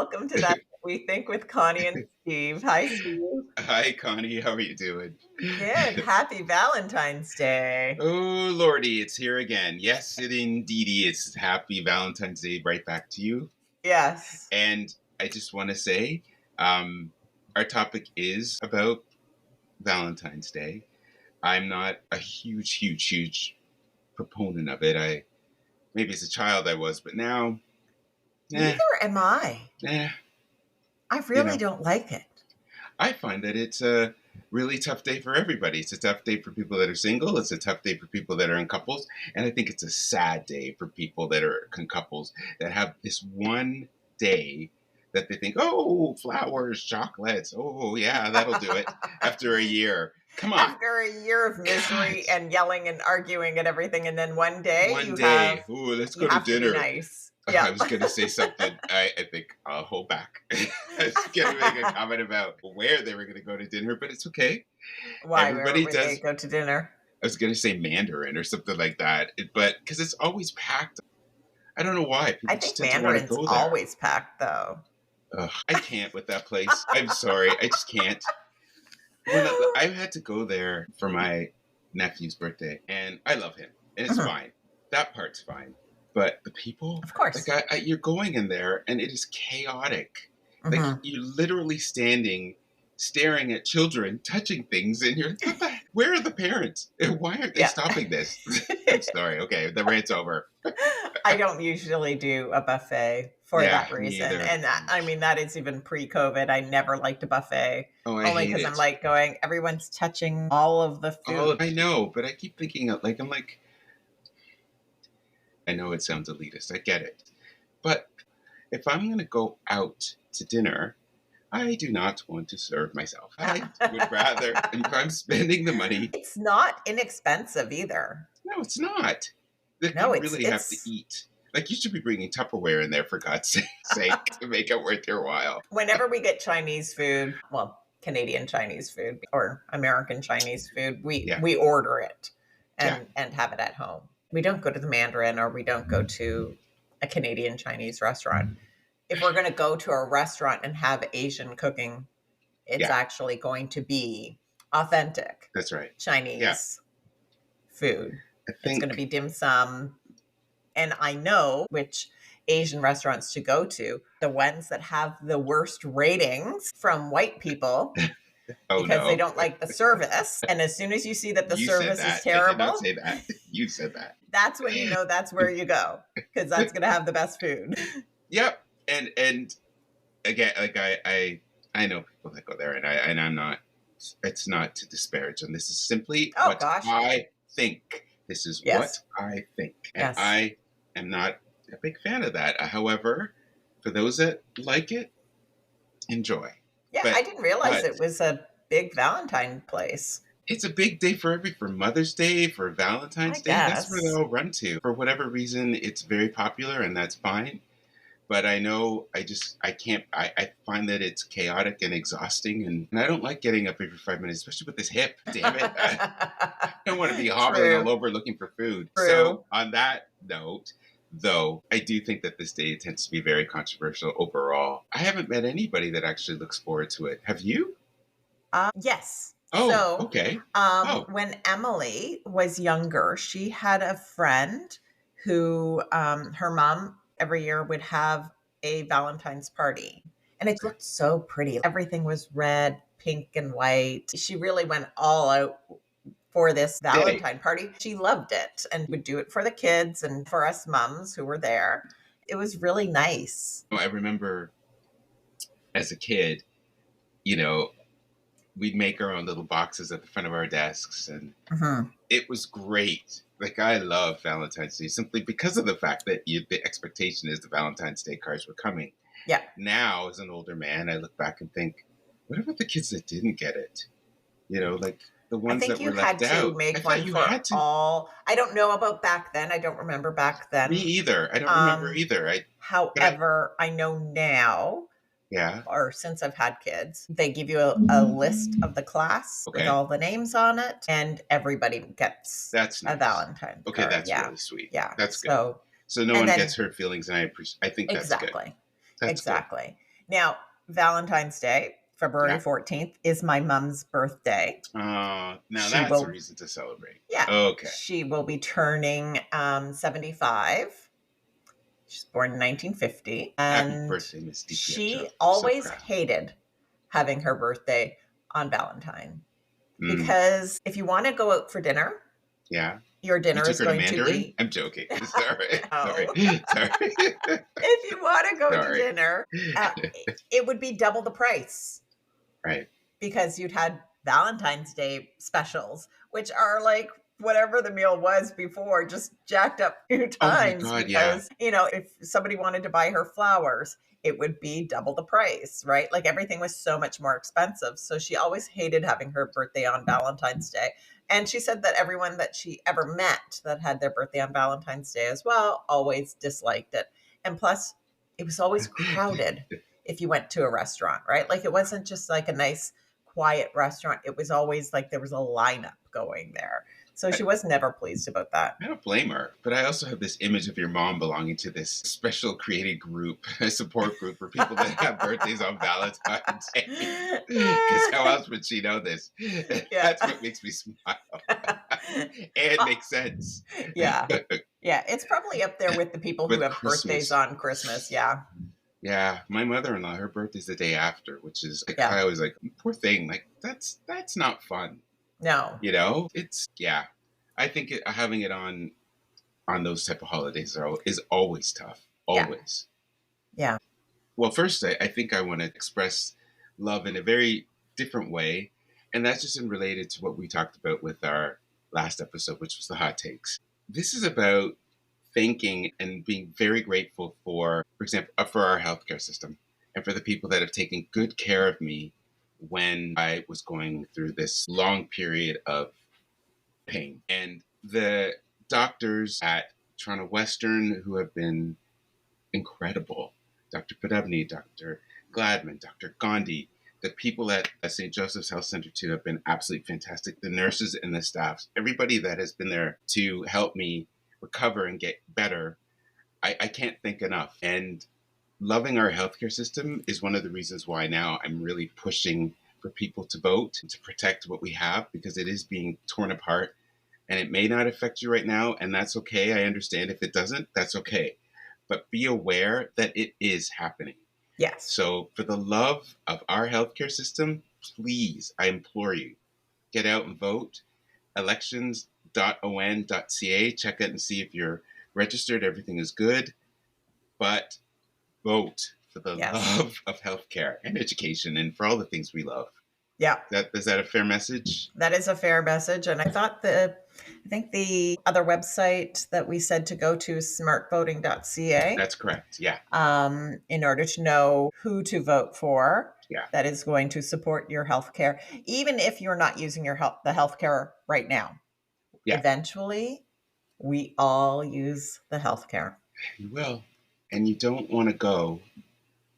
welcome to That We Think with Connie and Steve. Hi, Steve. Hi, Connie. How are you doing? Good. Happy Valentine's Day. Oh, Lordy, it's here again. Yes, it indeedy. It's happy Valentine's Day right back to you. Yes. And I just want to say our topic is about Valentine's Day. I'm not a huge proponent of it. Maybe as a child I was, but now, Neither am I. eh, I you really know. don't like it. I find that it's a really tough day for everybody. It's a tough day for people that are single. It's a tough day for people that are in couples. And I think it's a sad day for people that are in couples that have this one day that they think, oh, flowers, chocolates. Oh, yeah, that'll do it. After a year. Come on. After a year of misery God. and yelling and arguing and everything, and then one day One you day. Oh, let's go to have to be dinner. nice. I was going to say something. I think I'll hold back. I was going to make a comment about where they were going to go to dinner, but it's okay. Why? Everybody Where would does. they go to dinner? I was going to say Mandarin or something like that, but because it's always packed. I don't know why. I People think just tend to want to Mandarin's go there. always packed, though. Ugh, I can't with that place. I'm sorry. I just can't. I had to go there for my nephew's birthday, and I love him, and it's fine. That part's fine. But the people, Of course. like you're going in there, and it is chaotic. Like you're literally staring at children, touching things, and you're like, where are the parents? Why aren't they stopping this? I'm sorry. Okay, the rant's over. I don't usually do a buffet for that reason. Neither. And that is even pre-COVID. I never liked a buffet. Oh, I only hate because it. I'm like going, everyone's touching all of the food. I know, but I keep thinking, I know it sounds elitist. I get it. But if I'm going to go out to dinner, I do not want to serve myself. I would rather, and if I'm spending the money. It's not inexpensive either. No, it's not. You really have to eat. Like, you should be bringing Tupperware in there, for God's sake, to make it worth your while. Whenever we get Chinese food, well, Canadian Chinese food or American Chinese food, we order it and have it at home. We don't go to the Mandarin or we don't go to a Canadian Chinese restaurant. If we're going to go to a restaurant and have Asian cooking, it's actually going to be authentic. That's right. Chinese food. It's going to be dim sum. And I know which Asian restaurants to go to, the ones that have the worst ratings from white people because they don't like the service. And as soon as you see that the service is terrible. I did not say that. You said that. That's when you know that's where you go because that's going to have the best food. Yep. And again, like I know people that go there, and I'm not. It's not to disparage them. This is simply I think. This is what I think, and I am not a big fan of that. However, for those that like it, enjoy. Yeah, I didn't realize it was a big Valentine place. It's a big day for Mother's Day, for Valentine's Day. That's where they all run to. For whatever reason, it's very popular, and that's fine. But I know I find that it's chaotic and exhausting, and I don't like getting up every 5 minutes, especially with this hip. Damn it. I don't want to be hobbling all over looking for food. True. So on that note, though, I do think that this day tends to be very controversial overall. I haven't met anybody that actually looks forward to it. Have you? Yes. Oh, so, okay. When Emily was younger, she had a friend who her mom every year would have a Valentine's party. And it looked so pretty. Everything was red, pink, and white. She really went all out for this Valentine party. She loved it and would do it for the kids and for us moms who were there. It was really nice. I remember as a kid, we'd make our own little boxes at the front of our desks, and it was great. Like, I love Valentine's Day simply because of the fact that the expectation is the Valentine's Day cards were coming. Yeah. Now, as an older man, I look back and think, what about the kids that didn't get it? Like the ones that were left out. I think you had to make one for all. I don't know about back then. I don't remember back then. Me either. I don't remember either. However, I know now. Yeah. Or since I've had kids, they give you a list of the class with all the names on it, and everybody gets a Valentine. Okay, that's really sweet. Yeah, that's good. So no one gets hurt feelings, and I think that's exactly. good. That's exactly. Now, Valentine's Day, February Yeah. 14th, is my mom's birthday. Now She that's a will, reason to celebrate. yeah, Okay. she will be turning 75. She's born in 1950. Happy And birthday, Miss DiPietro. she I'm so always proud. hated having her birthday on Valentine Mm, because if you want to go out for dinner, yeah. your You dinner took is her to going to Mandarin? be I'm joking. Sorry. Sorry. no. Sorry. If you want to go to Sorry. dinner, uh, it would be double the price Right. because you'd had Valentine's Day specials, which are like whatever the meal was before, just jacked up two Oh my times God. Yeah. because, if somebody wanted to buy her flowers, it would be double the price, right? Like everything was so much more expensive. So she always hated having her birthday on Valentine's Day. And she said that everyone that she ever met that had their birthday on Valentine's Day as well always disliked it. And plus, it was always crowded if you went to a restaurant, right? Like it wasn't just like a nice quiet restaurant. It was always like there was a lineup going there. So she was never pleased about that. I don't blame her, but I also have this image of your mom belonging to this special created group, a support group for people that have birthdays on Valentine's Day. Because how else would she know this? Yeah. That's what makes me smile and makes sense. Yeah. Yeah. It's probably up there with the people who With have birthdays Christmas, on Christmas. Yeah. yeah, my mother-in-law, her birthday's the day after, which is like Yeah. I always like, poor thing, like that's not fun, No. It's yeah. I think having it on those type of holidays is always tough, Yeah. always. Yeah. Well, first, I think I want to express love in a very different way. And that's just in related to what we talked about with our last episode, which was the hot takes. This is about thanking and being very grateful for example, for our healthcare system and for the people that have taken good care of me when I was going through this long period of pain. And the doctors at Toronto Western who have been incredible. Dr. Padavni, Dr. Gladman, Dr. Gandhi, the people at St. Joseph's Health Center too have been absolutely fantastic. The nurses and the staff, everybody that has been there to help me recover and get better, I can't thank enough. And loving our healthcare system is one of the reasons why now I'm really pushing for people to vote to protect what we have because it is being torn apart and it may not affect you right now. And that's okay. I understand if it doesn't, that's okay, but be aware that it is happening. Yes. So, for the love of our healthcare system, please, I implore you, get out and vote. Elections.on.ca. Check it and see if you're registered. Everything is good. But vote for the Yes. love of healthcare and education and for all the things we love. Yeah. Is that a fair message? That is a fair message. And I think the other website that we said to go to is smartvoting.ca. That's correct. Yeah. In order to know who to vote for. Yeah. That is going to support your health care, even if you're not using the health care right now. Yeah. Eventually, we all use the health care. You will. And you don't want to go,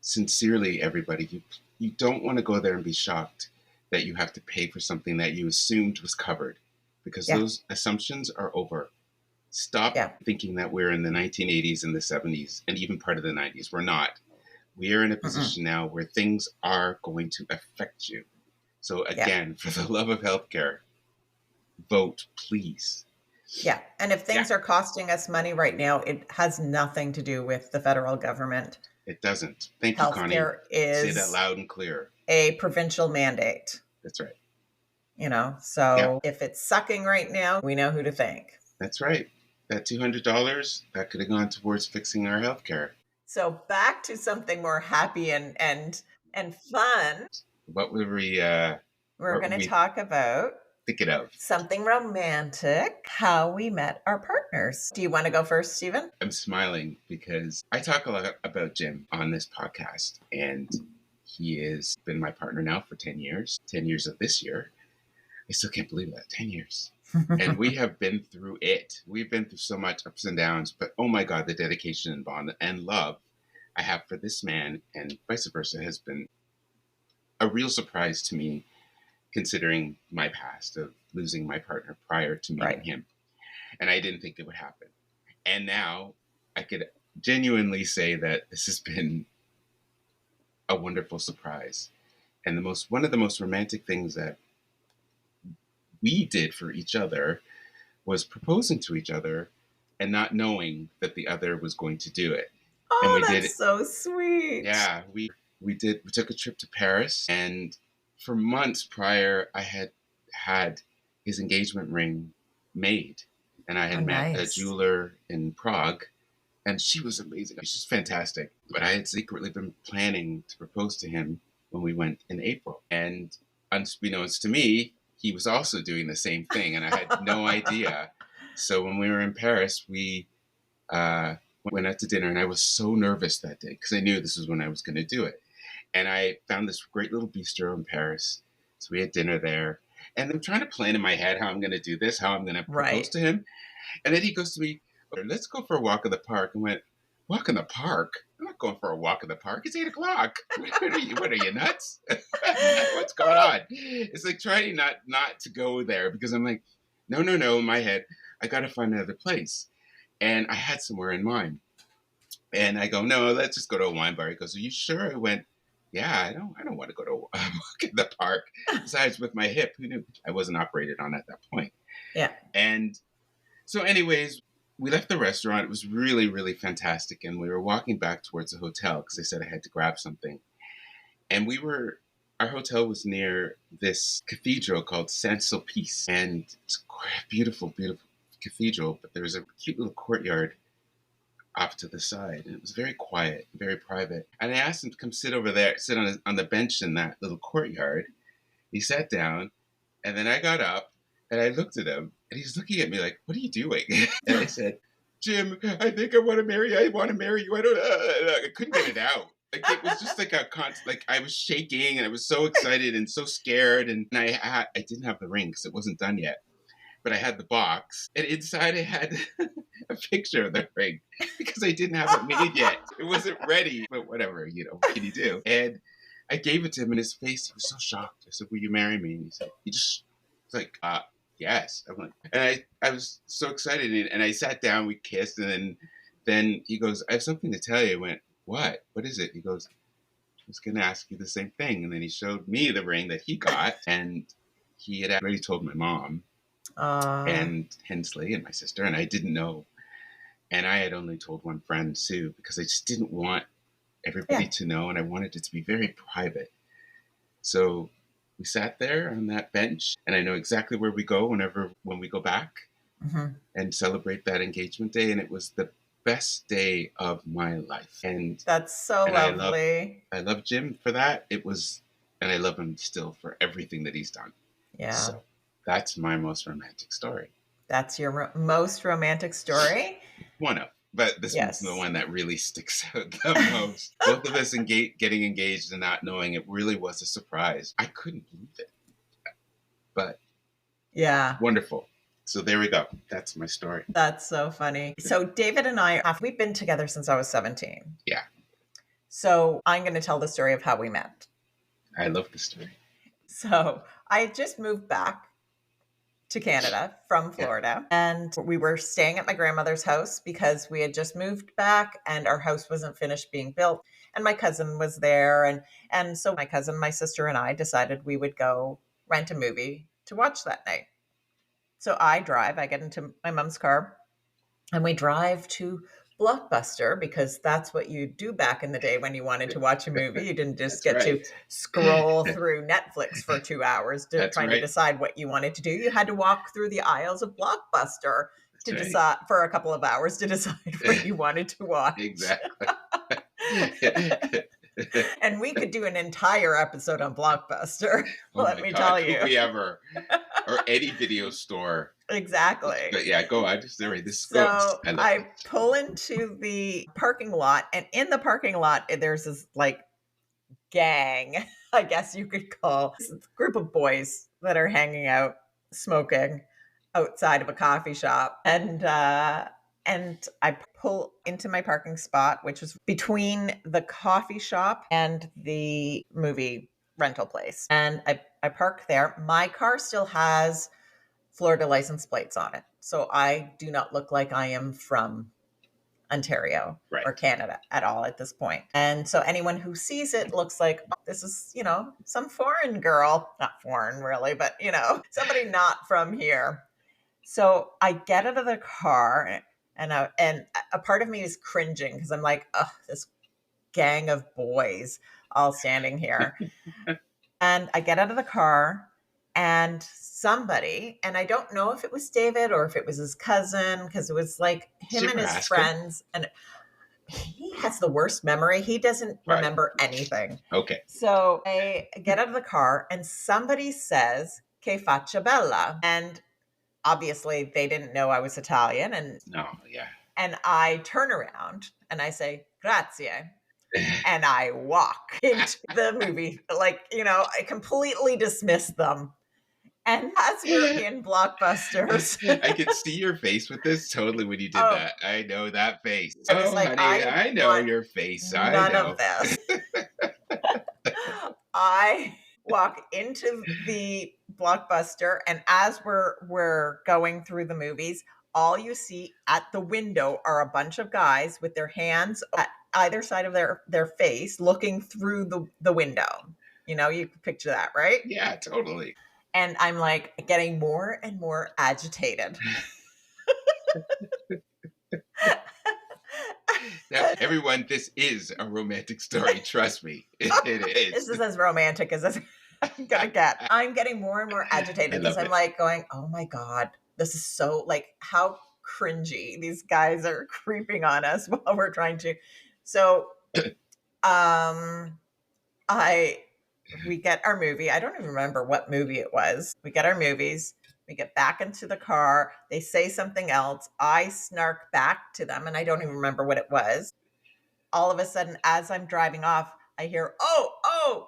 sincerely, everybody, you don't want to go there and be shocked that you have to pay for something that you assumed was covered because those assumptions are over. Stop thinking that we're in the 1980s and the 70s and even part of the 90s. We're not. We are in a position now where things are going to affect you. So again, for the love of healthcare, vote, please. Yeah. And if things are costing us money right now, it has nothing to do with the federal government. It doesn't. Thank you, Connie. Healthcare is say that loud and clear. A provincial mandate. That's right. So if it's sucking right now, we know who to thank. That's right. That $200 that could have gone towards fixing our healthcare. So back to something more happy and fun. What were we? We're going to talk about thinking of something romantic. How we met our partners. Do you want to go first, Stephen? I'm smiling because I talk a lot about Jim on this podcast, and he has been my partner now for 10 years. 10 years of this year. I still can't believe that. 10 years. And we have been through it. We've been through so much ups and downs, but oh my God, the dedication and bond and love I have for this man and vice versa has been a real surprise to me, considering my past of losing my partner prior to meeting him. And I didn't think it would happen. And now I could genuinely say that this has been a wonderful surprise. And one of the most romantic things that we did for each other was proposing to each other and not knowing that the other was going to do it. And Oh, we did that's it. so sweet. Yeah, we took a trip to Paris, and for months prior I had his engagement ring made, and I Oh, had met a nice. jeweler in Prague, and she was amazing. She's fantastic. But I had secretly been planning to propose to him when we went in April. And unbeknownst to me, he was also doing the same thing, and I had no idea. So when we were in Paris, we uh, went out to dinner, and I was so nervous that day because I knew this was when I was going to do it. And I found this great little bistro in Paris. So we had dinner there. And I'm trying to plan in my head how I'm going to do this, how I'm going to propose Right. to him. And then he goes to me, let's go for a walk in the park. And went, walk in the park? I'm not going for a walk in the park. It's 8 o'clock. What are you nuts? What's going on? It's like trying not to go there because I'm like, no, no, no. In my head, I got to find another place. And I had somewhere in mind. And I go, no, let's just go to a wine bar. He goes, are you sure? I went, yeah, I don't want to go to a walk in the park. Besides, with my hip, who knew? I wasn't operated on at that point. Yeah. And so, anyways, we left the restaurant. It was really, really fantastic. And we were walking back towards the hotel because I said I had to grab something. And our hotel was near this cathedral called Saint Sulpice. And it's a beautiful, beautiful cathedral. But there was a cute little courtyard off to the side. And it was very quiet, very private. And I asked him to come sit over there, sit on the bench in that little courtyard. He sat down. And then I got up and I looked at him and he's looking at me like, what are you doing? And I said, Jim, I think I want to marry you. I want to marry you. I couldn't get it out. Like it was just like like I was shaking and I was so excited and so scared. And I didn't have the ring because it wasn't done yet. But I had the box, and inside I had a picture of the ring because I didn't have it made yet. It wasn't ready, but whatever, what can you do? And I gave it to him, and his face, he was so shocked. I said, will you marry me? And he just was like, yes. I'm like, and I was so excited, and I sat down, we kissed, and then he goes, I have something to tell you. I went, what? What is it? He goes, I was going to ask you the same thing. And then he showed me the ring that he got, and he had already told my mom and Hensley and my sister, and I didn't know. And I had only told one friend, Sue, because I just didn't want everybody to know, and I wanted it to be very private. So we sat there on that bench, and I know exactly where we go when we go back and celebrate that engagement day. And it was the best day of my life. And that's so lovely. I love Jim for that. And I love him still for everything that he's done. Yeah. So that's my most romantic story. That's your most romantic story? One of. But this one's the one that really sticks out the most. Both of us getting engaged and not knowing, it really was a surprise. I couldn't believe it. But yeah, wonderful. So there we go. That's my story. That's so funny. So David and I, we've been together since I was 17. Yeah. So I'm going to tell the story of how we met. I love the story. So I had just moved back to Canada from Florida, and we were staying at my grandmother's house because we had just moved back and our house wasn't finished being built. And my cousin was there. And so my cousin, my sister, and I decided we would go rent a movie to watch that night. So I get into my mom's car and we drive to Blockbuster because that's what you do back in the day when you wanted to watch a movie. You didn't just get to scroll through Netflix for 2 hours trying to decide what you wanted to do. You had to walk through the aisles of Blockbuster to decide for a couple of hours to decide what you wanted to watch. Exactly. And we could do an entire episode on Blockbuster. Let me tell you. Could we ever? Or any video store. Exactly. But yeah, go on. So I pull into the parking lot, and in the parking lot, there's this like gang, I guess you could call, this group of boys that are hanging out, smoking outside of a coffee shop. And I pull into my parking spot, which was between the coffee shop and the movie rental place. And I park there. My car still has Florida license plates on it. So I do not look like I am from Ontario Right. or Canada at all at this point. And so anyone who sees it looks like, oh, this is, some foreign girl, not foreign really, but, somebody not from here. So I get out of the car and a part of me is cringing because I'm like, oh, this gang of boys all standing here. And I get out of the car and somebody, and I don't know if it was David or if it was his cousin, because it was like Did you him and ever his ask him? friends. And he has the worst memory. He doesn't Right. remember anything. Okay. So I get out of the car and somebody says, "Che faccia bella." And obviously they didn't know I was Italian. No, yeah. And I turn around and I say, "Grazie." And I walk into the movie. Like, I completely dismiss them. And as we're in Blockbusters, I could see your face with this totally when you did oh, that. I know that face. I was Oh, like, honey, I I know want your face. I none of know. this. I walk into the Blockbuster, and as we're going through the movies, all you see at the window are a bunch of guys with their hands at either side of their face looking through the window. You can picture that, right? Yeah, totally. And I'm like getting more and more agitated. Now, everyone, this is a romantic story. Trust me, it This is. is as romantic as I'm gonna get. I'm getting more and more agitated I because love I'm it. like going, oh my God, this is so like how cringy these guys are creeping on us while we're trying to. So um I we get our movie. I don't even remember what movie it was. We get our movies. We get back into the car. They say something else. I snark back to them and I don't even remember what it was. All of a sudden, as I'm driving off, I hear, oh,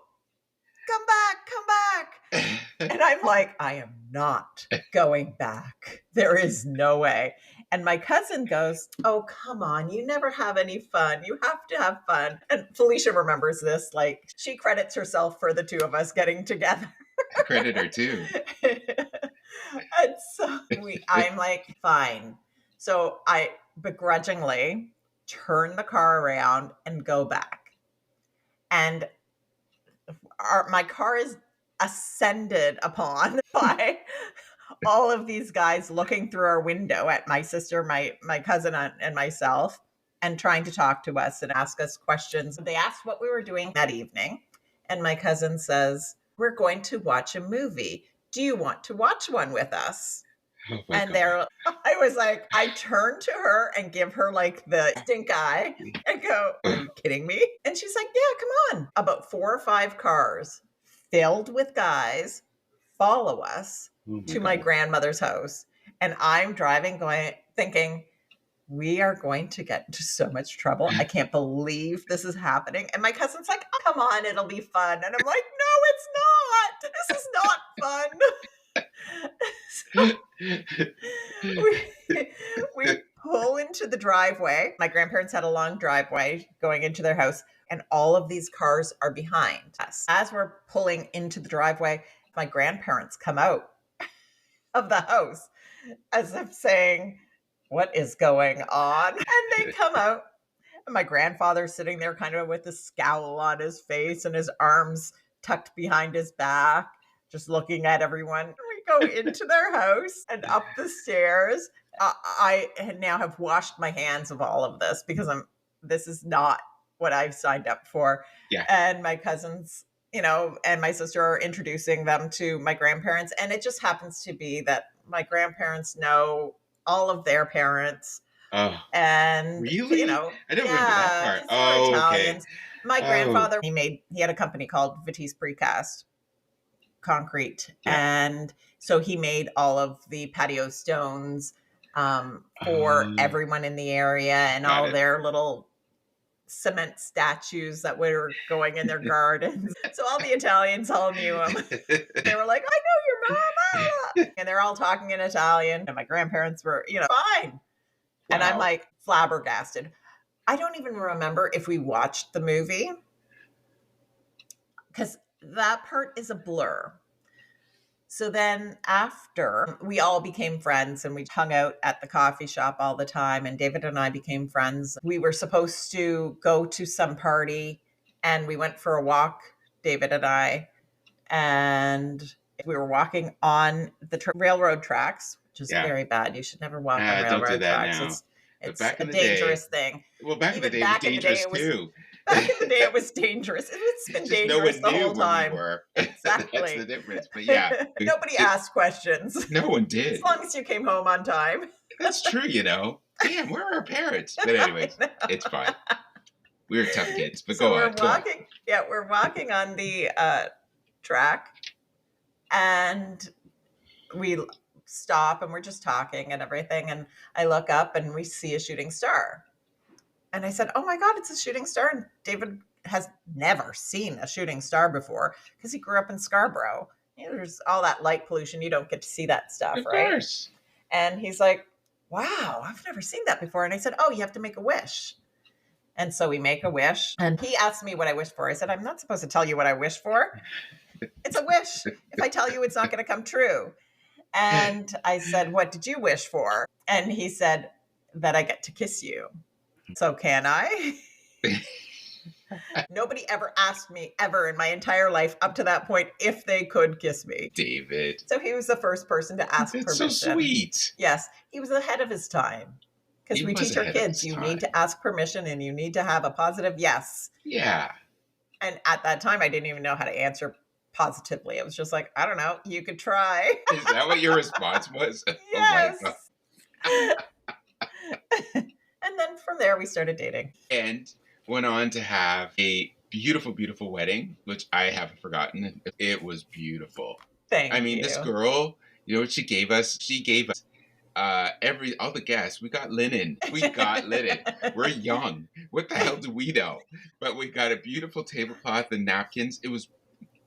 come back, come back. And I'm like, I am not going back. There is no way. And my cousin goes, oh, come on. You never have any fun. You have to have fun. And Felicia remembers this. Like, she credits herself for the two of us getting together. I credit her too. And so I'm like, fine. So I begrudgingly turn the car around and go back. And my car is ascended upon by all of these guys looking through our window at my sister, my cousin, and myself, and trying to talk to us and ask us questions. They asked what we were doing that evening, and my cousin says, "We're going to watch a movie. Do you want to watch one with us?" Oh my And God. I was like, I turn to her and give her like the stink eye and go, are you kidding me? And she's like, yeah, come on. About 4 or 5 cars filled with guys follow us Oh my to my God. grandmother's house. And I'm driving, thinking, we are going to get into so much trouble. I can't believe this is happening. And my cousin's like, oh, come on, it'll be fun. And I'm like, no, it's not. This is not fun. So we pull into the driveway. My grandparents had a long driveway going into their house, and all of these cars are behind us. As we're pulling into the driveway, my grandparents come out of the house as if saying, what is going on? And they come out. And my grandfather's sitting there kind of with a scowl on his face and his arms tucked behind his back, just looking at everyone. We go into their house and up the stairs. I now have washed my hands of all of this because this is not what I've signed up for. Yeah. And my cousins, and my sister are introducing them to my grandparents. And it just happens to be that my grandparents know all of their parents. Oh, And, really? I don't remember that yeah, part. because they're Oh, okay. Italians. My Oh, grandfather, he had a company called Vitesse Precast Concrete. yeah. And so he made all of the patio stones for Oh, everyone in the area and got all it. their little cement statues that were going in their gardens. So all the Italians all knew him. They were like, I know your mama. And they're all talking in Italian. And my grandparents were, fine. And I'm Wow. like flabbergasted. I don't even remember if we watched the movie because that part is a blur. So then after we all became friends and we hung out at the coffee shop all the time, and David and I became friends. We were supposed to go to some party and we went for a walk, David and I, and we were walking on the railroad tracks, which is Yeah. very bad. You should never walk on Don't do railroad that tracks. now. But It's back a in the day, dangerous thing. well, back in the Even day, it was back in the day, dangerous it was too. back in the day it was dangerous. It's been Just no dangerous one the knew whole where we time. were. That's the Exactly. difference. But yeah, Nobody asked questions no one as did. long as you came home on time. That's true, you know. Damn, where are our parents? But anyways, it's fine. We were tough kids. But So go on, we're go on. walking. Yeah, we're walking on the track, and we stop and we're just talking and everything. And I look up and we see a shooting star. And I said, "Oh my God, it's a shooting star." And David has never seen a shooting star before because he grew up in Scarborough. There's all that light pollution. You don't get to see that stuff, Of right? course. And he's like, "Wow, I've never seen that before." And I said, "Oh, you have to make a wish." And so we make a wish. And he asked me what I wished for. I said, "I'm not supposed to tell you what I wish for. It's a wish. If I tell you, it's not going to come true." And I said, "What did you wish for?" And he said, "That I get to kiss you." So can I? Nobody ever asked me ever in my entire life up to that point if they could kiss me. David. So he was the first person to ask That's so permission. sweet. Yes, he was ahead of his time. Because He we was teach our ahead of kids, his you time. need to ask permission and you need to have a positive yes. Yeah. And at that time, I didn't even know how to answer positively. It was just like, I don't know, you could try. Is that what your response was? Yes. Oh my God. And then from there, we started dating. And went on to have a beautiful, beautiful wedding, which I haven't forgotten. It was beautiful. Thank you. This girl, you know what she gave us? She gave us all the guests. We got linen. We're young. What the hell do we know? But we got a beautiful tablecloth and napkins. It was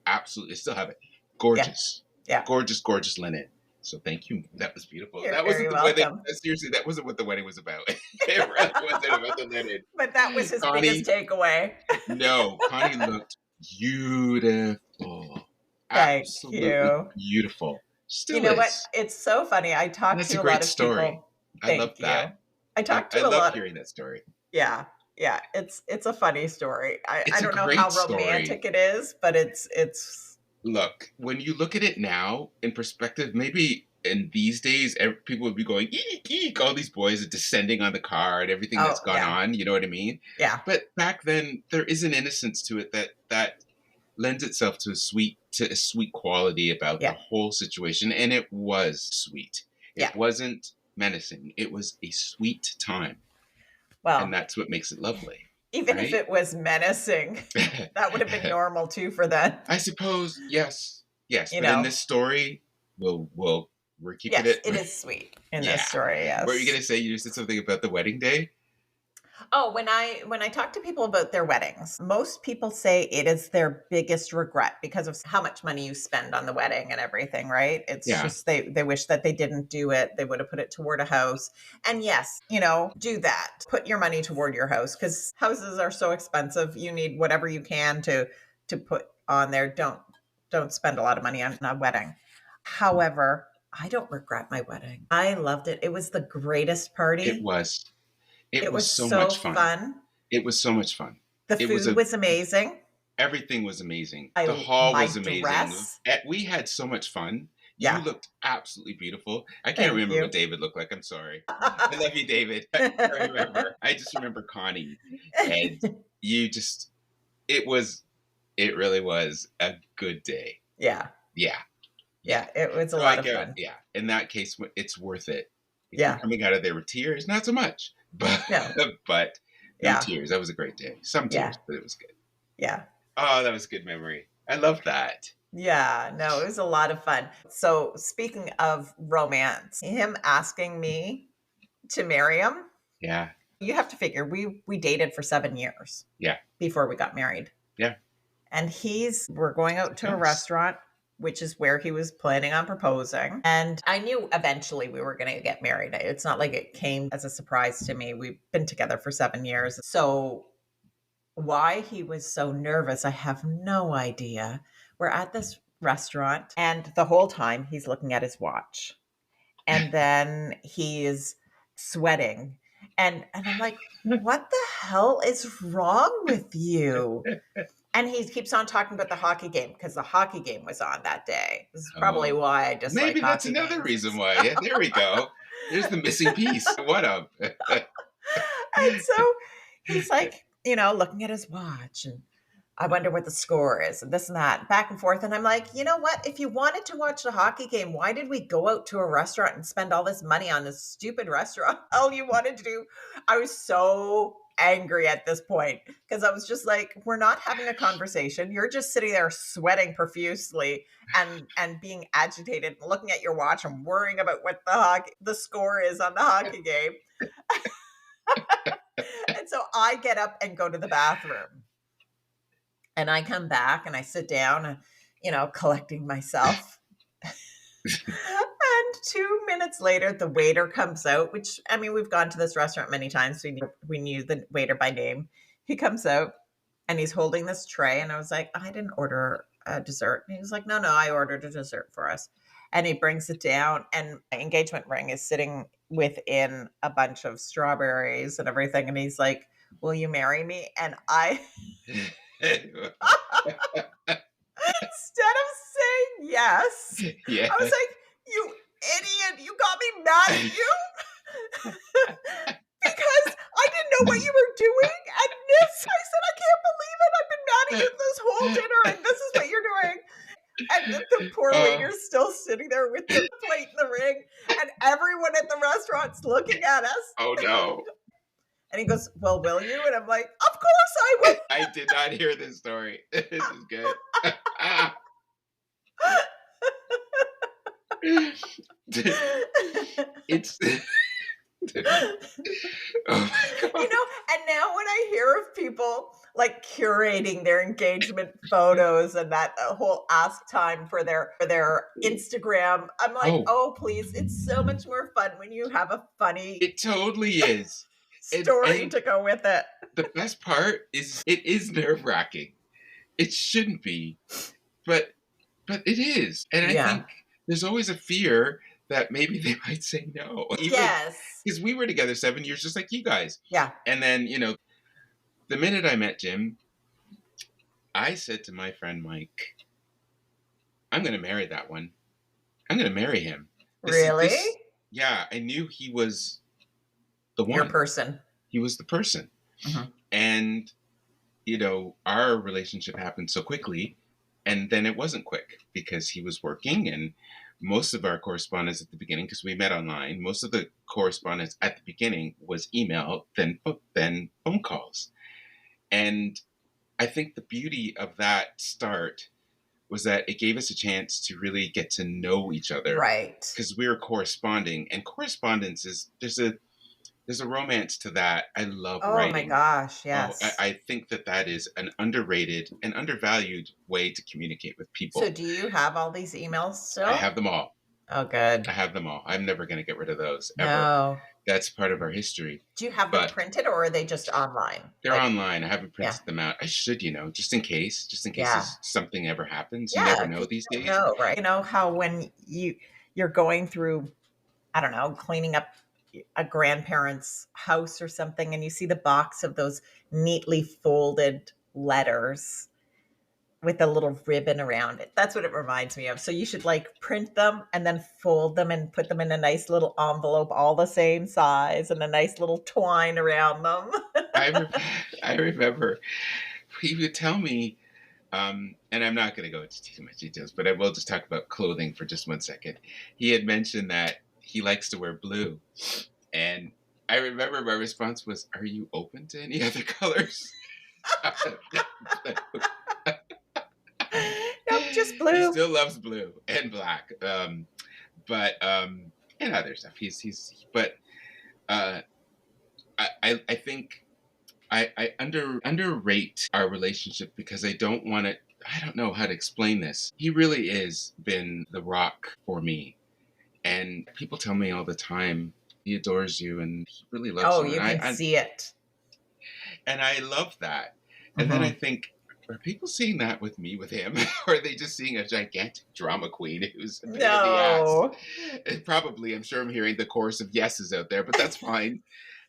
absolutely, I still have it. Gorgeous. Yeah. Gorgeous, gorgeous linen. So thank you. That was beautiful. You're that wasn't very the wedding. welcome. Seriously, that wasn't what the wedding was about. It really wasn't about the linen. But that was his Connie, biggest takeaway. No, Connie looked beautiful. Thank Absolutely you. beautiful. Still you know is. What? It's so funny. I talked That's to a a great lot of story. people. I love that. I talked I to a love lot. hearing that story. Yeah. It's a funny story. I It's a don't know great how story. romantic it is, but it's Look, when you look at it now in perspective, maybe in these days, people would be going, eek, eek, all these boys are descending on the car and everything that's gone on. You know what I mean? Yeah. But back then, there is an innocence to it that lends itself to a sweet quality about the whole situation. And it was sweet. It wasn't menacing. It was a sweet time. Well, and that's what makes it lovely. Even if it was menacing, that would have been normal too for that. I suppose, yes. But You know. in this story, we're keeping it. It is sweet in this story, yes. What were you going to say? You said something about the wedding day? Oh, when I talk to people about their weddings, most people say it is their biggest regret because of how much money you spend on the wedding and everything, right? It's just they wish that they didn't do it. They would have put it toward a house. And yes, do that. Put your money toward your house because houses are so expensive. You need whatever you can to put on there. Don't spend a lot of money on a wedding. However, I don't regret my wedding. I loved it. It was the greatest party. It was. It was so much fun. It was so much fun. The food was amazing. Everything was amazing. The hall was amazing. Dress. We had so much fun. Yeah. You looked absolutely beautiful. I can't remember what David looked like. I'm sorry. I love you, David. I just remember Connie. And it really was a good day. Yeah. Yeah. It was a lot of fun. Yeah. In that case, it's worth it. If you're coming out of there with tears, not so much. But no tears. That was a great day. Some tears, but it was good. Yeah. Oh, that was a good memory. I love that. Yeah, no, it was a lot of fun. So speaking of romance, him asking me to marry him. Yeah. You have to figure we dated for 7 years. Yeah. Before we got married. Yeah. And we're going out to a restaurant, which is where he was planning on proposing. And I knew eventually we were going to get married. It's not like it came as a surprise to me. We've been together for 7 years. So why he was so nervous, I have no idea. We're at this restaurant. And the whole time he's looking at his watch. And then he's sweating. And I'm like, what the hell is wrong with you? And he keeps on talking about the hockey game because the hockey game was on that day. This is probably Oh, why I dislike maybe that's hockey another games. reason why. Yeah, there we go. There's the missing piece. What up? And so he's like, looking at his watch and I wonder what the score is and this and that, back and forth. And I'm like, you know what? If you wanted to watch the hockey game, why did we go out to a restaurant and spend all this money on this stupid restaurant? All you wanted to do. I was so angry at this point because I was just like, we're not having a conversation. You're just sitting there sweating profusely and being agitated and looking at your watch and worrying about what the score is on the hockey game. And so I get up and go to the bathroom. And I come back and I sit down and, collecting myself. And 2 minutes later, the waiter comes out, which, I mean, we've gone to this restaurant many times. We knew the waiter by name. He comes out and he's holding this tray. And I was like, I didn't order a dessert. And he was like, no, I ordered a dessert for us. And he brings it down and my engagement ring is sitting within a bunch of strawberries and everything. And he's like, will you marry me? And instead of saying yes, Yeah. I was like, you idiot, you got me mad at you because I didn't know what you were doing. And this, I said, I can't believe it. I've been mad at you this whole dinner and this is what you're doing. And the poor waiter's still sitting there with the plate and the ring, and everyone at the restaurant's looking at us. Oh no. And he goes, well, will you? And I'm like, of course I will. I did not hear this story. This is good. It's oh my God. And now when I hear of people like curating their engagement photos and that whole ask time for their Instagram, I'm like, oh please, it's so much more fun when you have a funny It totally is. story to go with it. The best part is it is nerve-wracking. It shouldn't be, but it is. And I think there's always a fear that maybe they might say no. Yes. Because we were together 7 years just like you guys. Yeah. And then, the minute I met Jim, I said to my friend Mike, I'm going to marry that one. I'm going to marry him. Really? Yeah, I knew he was the one. Your person. He was the person. Mm-hmm. And, our relationship happened so quickly. And then it wasn't quick because he was working, and most of our correspondence at the beginning, because we met online, most of the correspondence at the beginning was email, then phone calls. And I think the beauty of that start was that it gave us a chance to really get to know each other. Right. Because we were corresponding, and correspondence is, there's a romance to that. I love writing. Oh my gosh, yes. I think that is an underrated and undervalued way to communicate with people. So do you have all these emails still? I have them all. Oh, good. I have them all. I'm never going to get rid of those, ever. No. That's part of our history. Do you have them printed, or are they just online? They're online. I haven't printed them out. I should, just in case something ever happens. You never know these days. No, right. You know how when you're going through, I don't know, cleaning up a grandparent's house or something, and you see the box of those neatly folded letters with a little ribbon around it. That's what it reminds me of. So you should print them and then fold them and put them in a nice little envelope, all the same size, and a nice little twine around them. I remember he would tell me, and I'm not going to go into too much details, but I will just talk about clothing for just 1 second. He had mentioned that he likes to wear blue. And I remember my response was, are you open to any other colors? Nope, just blue. He still loves blue and black. And other stuff. I think I underrate our relationship because I don't know how to explain this. He really is been the rock for me. And people tell me all the time, he adores you and he really loves you. Oh, you can see it. And I love that. And then I think Are people seeing that with me with him? Or are they just seeing a gigantic drama queen who's a pain in the ass? No. And probably, I'm sure I'm hearing the chorus of yeses out there, but that's fine.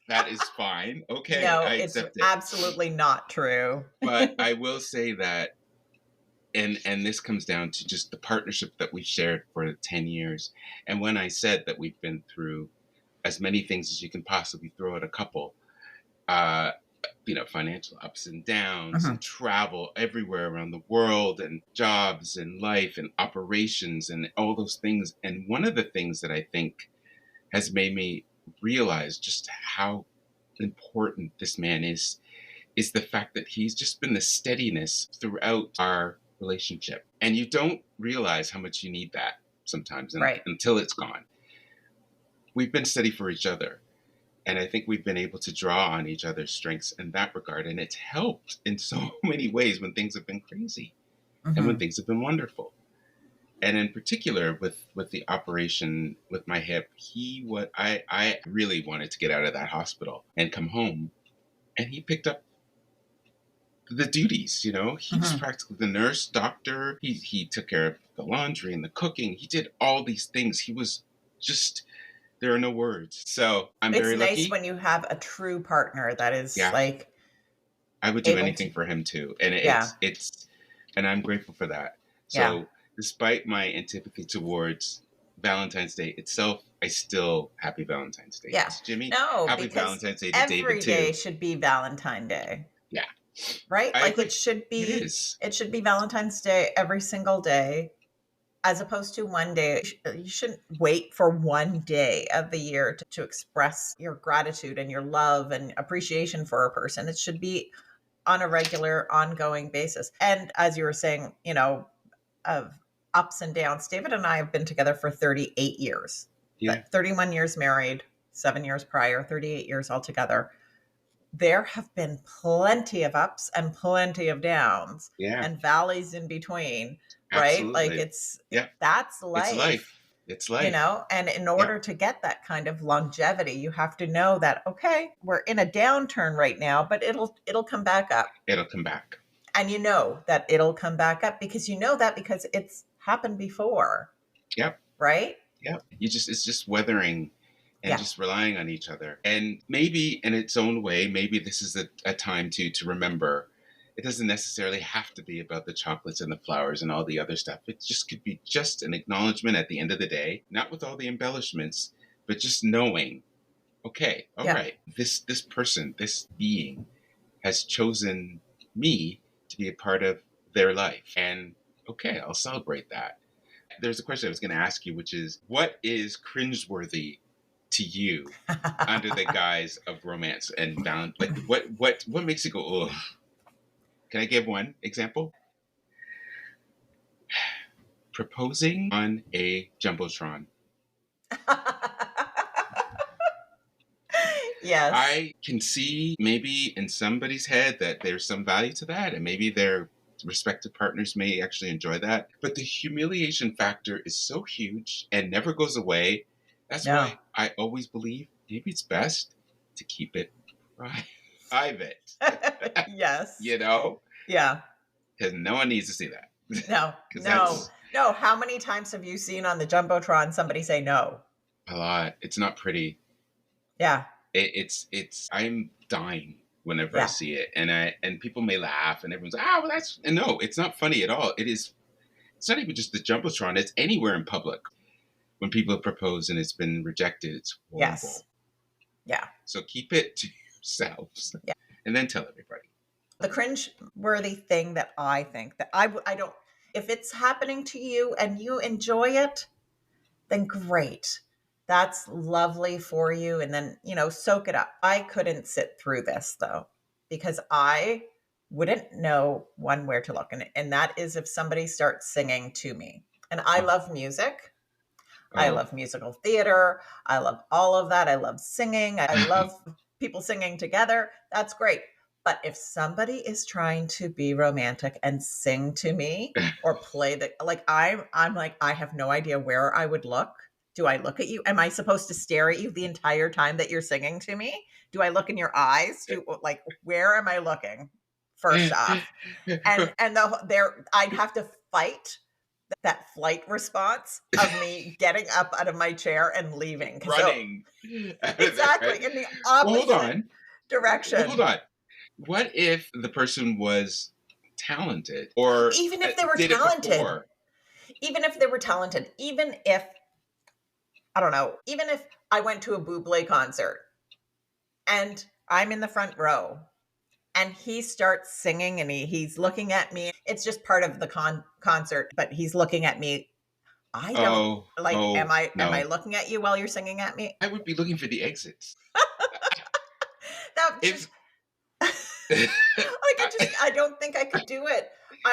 That is fine. Okay, No, I it's accept it. absolutely not true. But I will say that, and this comes down to just the partnership that we've shared for 10 years. And when I said that we've been through as many things as you can possibly throw at a couple, uh, financial ups and downs Mhm. and travel everywhere around the world and jobs and life and operations and all those things. And one of the things that I think has made me realize just how important this man is the fact that he's just been the steadiness throughout our relationship. And you don't realize how much you need that sometimes Right. until it's gone. We've been steady for each other. And I think we've been able to draw on each other's strengths in that regard. And it's helped in so many ways when things have been crazy and when Mhm. things have been wonderful. And in particular with the operation with my hip, I really wanted to get out of that hospital and come home. And he picked up the duties, he was Mhm. practically the nurse, doctor. He took care of the laundry and the cooking. He did all these things. He was just, there are no words. So I'm It's very nice lucky. when you have a true partner that is, Yeah. like, I would do able anything to. for him too. And Yeah. and I'm grateful for that. Yeah. So despite my antipathy towards Valentine's Day itself, I still happy Valentine's Day Yeah. to Jimmy. No, Happy because Valentine's Day to David every day too. should be Valentine Day, Yeah, right? I Like, agree. It is. it should be Valentine's Day every single day, as opposed to one day. You shouldn't wait for one day of the year to express your gratitude and your love and appreciation for a person. It should be on a regular, ongoing basis. And as you were saying, of ups and downs, David and I have been together for 38 years, Yeah, 31 years married, 7 years prior, 38 years altogether. There have been plenty of ups and plenty of downs yeah, and valleys in between, right? Like absolutely. Yeah, that's it's life, life. It's life. and in Yeah, order to get that kind of longevity, you have to know that, okay, we're in a downturn right now, but it'll come back up. it'll come back. And you know that it'll come back up because you know that because it's happened before, Yep. right? Yep. It's just weathering and Yeah. just relying on each other. And maybe in its own way, maybe this is a time to remember it doesn't necessarily have to be about the chocolates and the flowers and all the other stuff. It just could be just an acknowledgement at the end of the day, not with all the embellishments, but just knowing, okay, all Yeah. right, this person, this being has chosen me to be a part of their life. And okay, I'll celebrate that. There's a question I was going to ask you, which is, what is cringeworthy to you under the guise of romance and balance? Like, what makes you go, ugh? Can I give one example? Proposing on a jumbotron. Yes. I can see maybe in somebody's head that there's some value to that, and maybe their respective partners may actually enjoy that. But the humiliation factor is so huge and never goes away. That's No. why I always believe maybe it's best to keep it private, Yes. you know, Yeah. because no one needs to see that. No. Because No. that's No. How many times have you seen on the Jumbotron somebody say no? a lot. It's not pretty. Yeah. I'm dying whenever I Yeah. see it, and people may laugh, and everyone's like, well, that's, and no, it's not funny at all. It is. It's not even just the jumbotron. It's anywhere in public when people propose and it's been rejected. It's Yes. horrible. Yeah. So keep it to yourselves, Yeah. and then tell everybody. The cringe worthy thing that I think that I don't, if it's happening to you and you enjoy it, then great. That's lovely for you. And then, soak it up. I couldn't sit through this though, because I wouldn't know one where to look. And that is if somebody starts singing to me. And I Oh, love music. I oh, love musical theater. I love all of that. I love singing. I love people singing together. That's great. But if somebody is trying to be romantic and sing to me or play the, like, I'm like, I have no idea where I would look. Do I look at you? Am I supposed to stare at you the entire time that you're singing to me? Do I look in your eyes? Where am I looking? first off. And I'd have to fight that flight response of me getting up out of my chair and leaving. Running out of there, right? Exactly, in the Well, hold opposite on. Well, hold direction. on. What if the person was talented or Even if they were did it talented, before? even if they were talented, even if, I don't know, even if I went to a Bublé concert and I'm in the front row and he starts singing and he's looking at me. It's just part of the concert, but he's looking at me. I don't Oh, like, oh, am I no. looking at you while you're singing at me? I would be looking for the exits. That If just like, I don't think I could do it. no,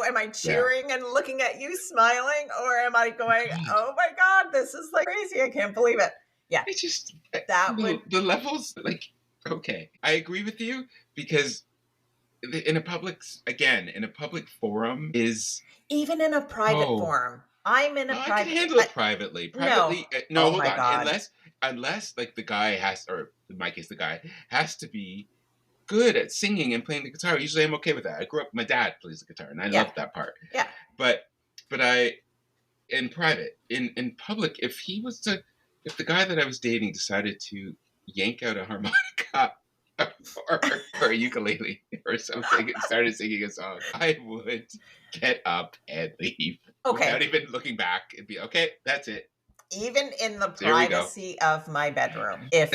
Am I yeah. cheering and looking at you smiling, or am I Oh going, God. "Oh my god, this is like crazy. I can't believe it." Yeah, I just that would, the levels like okay. I agree with you because in a public in a public forum is even in a private oh forum. I'm in a I can private handle it privately. no. Privately, no, Oh hold my on. god. Unless like the guy has, or in my case, the guy has to be good at singing and playing the guitar. Usually, I'm okay with that. I grew up. My dad plays the guitar, and I Yeah. love that part. Yeah. But I in private, in public, if the guy that I was dating decided to yank out a harmonica or a ukulele or something and started singing a song, I would get up and leave without Okay. even looking back and be okay. That's it. Even in the So here we go. privacy of my bedroom, if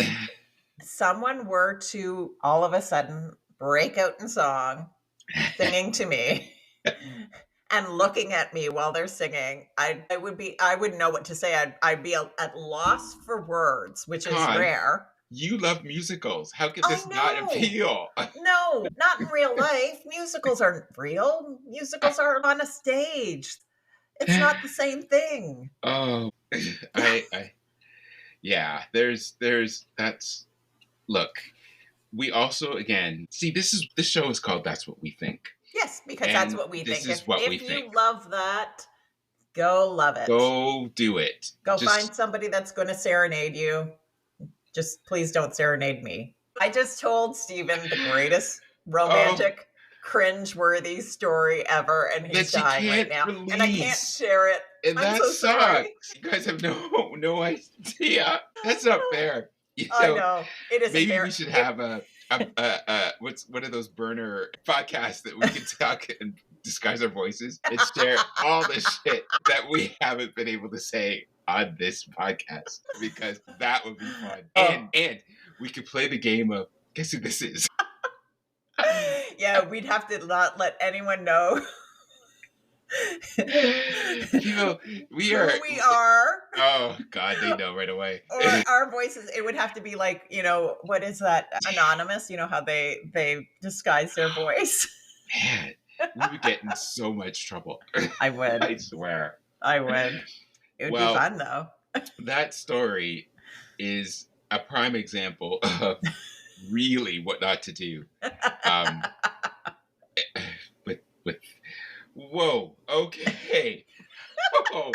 someone were to all of a sudden break out in song, singing to me and looking at me while they're singing, I wouldn't know what to say. I'd be at loss for words, which is Con, rare. you love musicals. How could I this not know. appeal? No, not in real life. Musicals aren't real. Musicals are on a stage. It's not the same thing. Oh, Yeah. I yeah. There's that's look. We also again see this show is called That's What We Think, Yes, because that's and what we this think. is what we If think. you love that, go love it. Go do it. Go Just find somebody that's going to serenade you. Just please don't serenade me. I just told Steven the greatest oh romantic cringe-worthy story ever, and he's that you dying right can't now. And I can't release. share it. And I'm that so sorry. sucks. You guys have no idea. That's not fair. You I know, know. It isn't maybe we fair. should have a what's one of those burner podcasts that we can talk and disguise our voices and share all the shit that we haven't been able to say on this podcast because that would be fun. Oh. And we could play the game of guess who this is. Yeah, we'd have to not let anyone know People, we are. who we are. Oh God, they know right away. Or our voices, it would have to be like, what is that, anonymous, how they disguise their voice. Man, we would get in so much trouble. I would. I swear. I would. It would be Well, fun though. that story is a prime example of really what not to do. Um, with whoa, okay. Oh.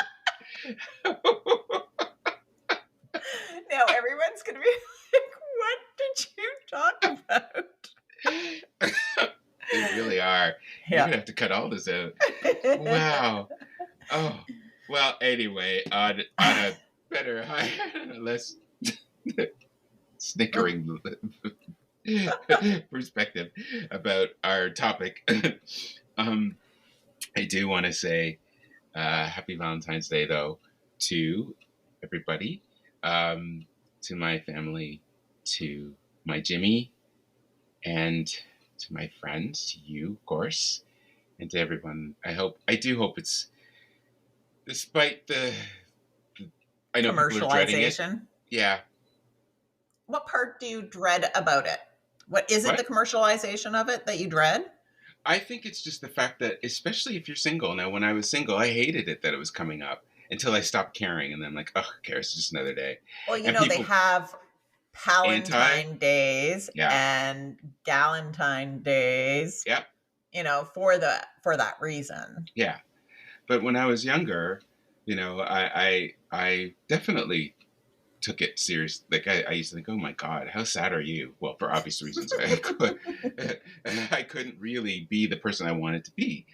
Now everyone's gonna be like, what did you talk about? They really are. You're gonna have to cut all this out. Wow. Oh. Well, anyway, on a better, less snickering perspective about our topic, I do want to say happy Valentine's Day, though, to everybody, to my family, to my Jimmy, and to my friends, to you, of course, and to everyone. I do hope it's, despite I know people are dreading it. Commercialization. Yeah. What part do you dread about it? What is it, the What? commercialization of it that you dread? I think it's just the fact that, especially if you're single. Now, when I was single, I hated it that it was coming up until I stopped caring, and then I'm like, oh, who cares? It's just another day. Well, And they people have anti, Palantine days yeah, and Galentine days, yeah, for that reason. yeah. But when I was younger, I definitely took it serious. Like I used to think, oh my God, how sad are you? Well, for obvious reasons, I couldn't really be the person I wanted to be.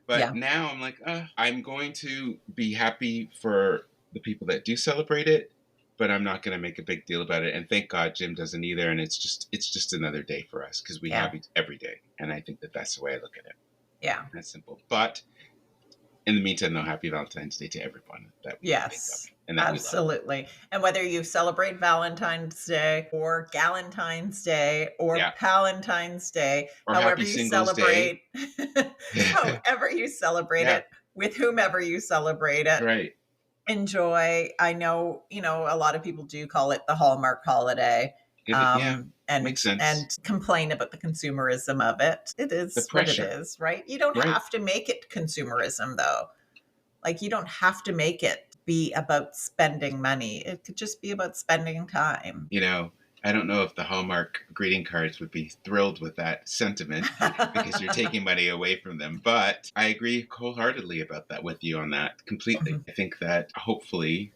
But Yeah. now I'm like, I'm going to be happy for the people that do celebrate it, but I'm not going to make a big deal about it. And thank God Jim doesn't either. And it's just another day for us because we Yeah. have it every day. And I think that that's the way I look at it. Yeah. That's simple. But in the meantime, though, happy Valentine's Day to everyone that we can think of Yes, and that we love. absolutely. And whether you celebrate Valentine's Day or Galentine's Day or Yeah. Palentine's Day, Or however Happy you Singles Day. celebrate, however you celebrate Yeah. it, with whomever you celebrate it, Right. enjoy. I know, a lot of people do call it the Hallmark holiday, Yeah. and Makes sense. complain about the consumerism of it. It The is what it pressure. is, right? You don't Right. have to make it consumerism, though. Like, you don't have to make it be about spending money. It could just be about spending time. I don't know if the Hallmark greeting cards would be thrilled with that sentiment because you're taking money away from them. But I agree wholeheartedly about that with you on that completely. Mhm. I think that hopefully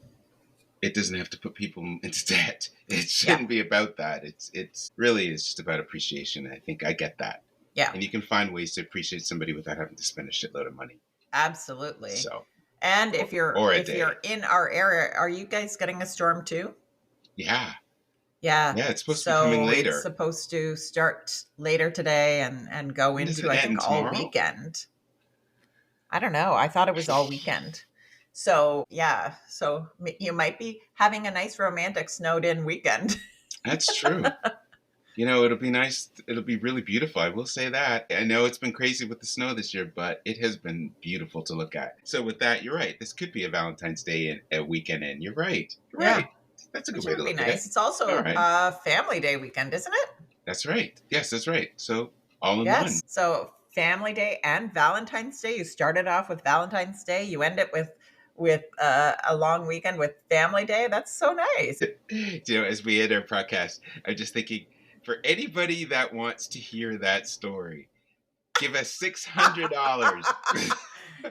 it doesn't have to put people into debt. It Yeah. shouldn't be about that. It's really is just about appreciation. I think I get that. Yeah, And you can find ways to appreciate somebody without having to spend a shitload of money. absolutely. So, And if you're or a if you're day. in our area, are you guys getting a storm too? Yeah. Yeah. Yeah, it's supposed to be coming So it's later. supposed to start later today and go When does into, it I end? think, all Tomorrow? weekend. I don't know. I thought it was all weekend. So yeah. So you might be having a nice romantic snowed in weekend. That's true. It'll be nice. It'll be really beautiful. I will say that. I know it's been crazy with the snow this year, but it has been beautiful to look at. So with that, you're right. This could be a Valentine's Day and a weekend in. You're right. You're Yeah. right. That's a good Which way to would be look at it. nice. It's All also right. a Family Day weekend, isn't it? That's right. Yes, that's right. So all in one. Yes. So Family Day and Valentine's Day. You started off with Valentine's Day. You end it with a long weekend with Family Day. That's so nice. As we end our podcast, I'm just thinking for anybody that wants to hear that story, give us $600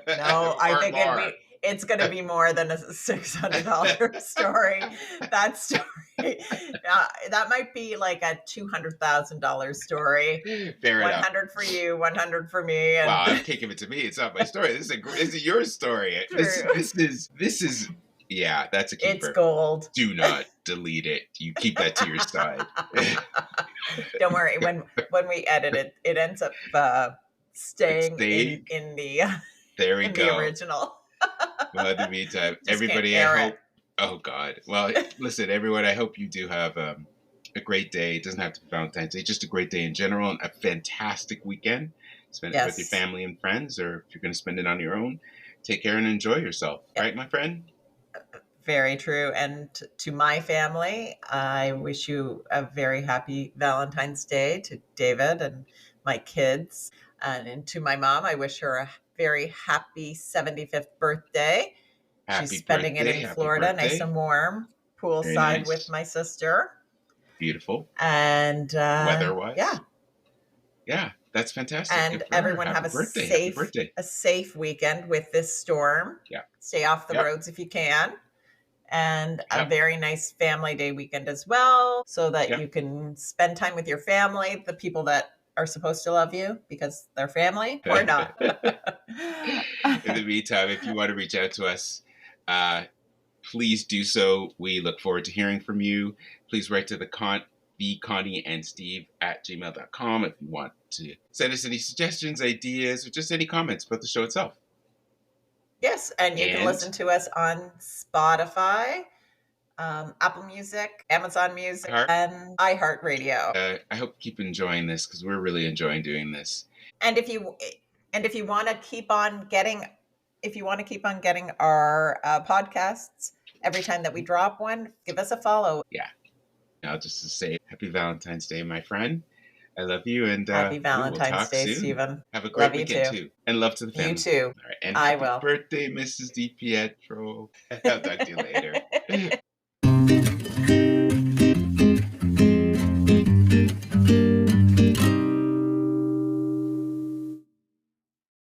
No, I or think more. it's going to be more than a $600 story. That story, that might be like a $200,000 story. Fair enough. 100 for you, 100 for me, and Wow, I can't give it to me. It's not my story. This is your story. This is yeah. That's a keeper. It's gold. Do not delete it. You keep that to your side. Don't worry. When we edit it, it ends up staying in the there we in go. the original. Well, in the meantime, Just everybody, can't air I hope. it. Oh God. Well, listen, everyone. I hope you do have a great day. It doesn't have to be Valentine's Day. Just a great day in general and a fantastic weekend. Spend it with your family and friends, or if you're going to spend it on your own, take care and enjoy yourself. Yep. Right, my friend? Very true. And to my family, I wish you a very happy Valentine's Day, to David and my kids. And to my mom, I wish her a very happy 75th birthday. She's spending it in Florida, nice and warm, poolside with my sister. Beautiful. And weather-wise. Yeah. Yeah, that's fantastic. And everyone have a safe weekend with this storm. Yeah. Stay off the roads if you can. And a very nice Family Day weekend as well, so that you can spend time with your family, the people that are supposed to love you because they're family, or not. In the meantime, if you want to reach out to us, please do so. We look forward to hearing from you. Please write to the Connie and Steve at gmail.com if you want to send us any suggestions, ideas, or just any comments about the show itself. Yes, and you can listen to us on Spotify, Apple Music, Amazon Music, and iHeartRadio. I hope you keep enjoying this because we're really enjoying doing this. And if you want to keep on getting, our podcasts every time that we drop one, give us a follow. Yeah. Now, just to say, happy Valentine's Day, my friend. I love you, and happy Valentine's Day, soon. Stephen. Have a great weekend too, and love to the family. You too. All right, and I happy will. birthday, Mrs. DiPietro. I'll talk to you later.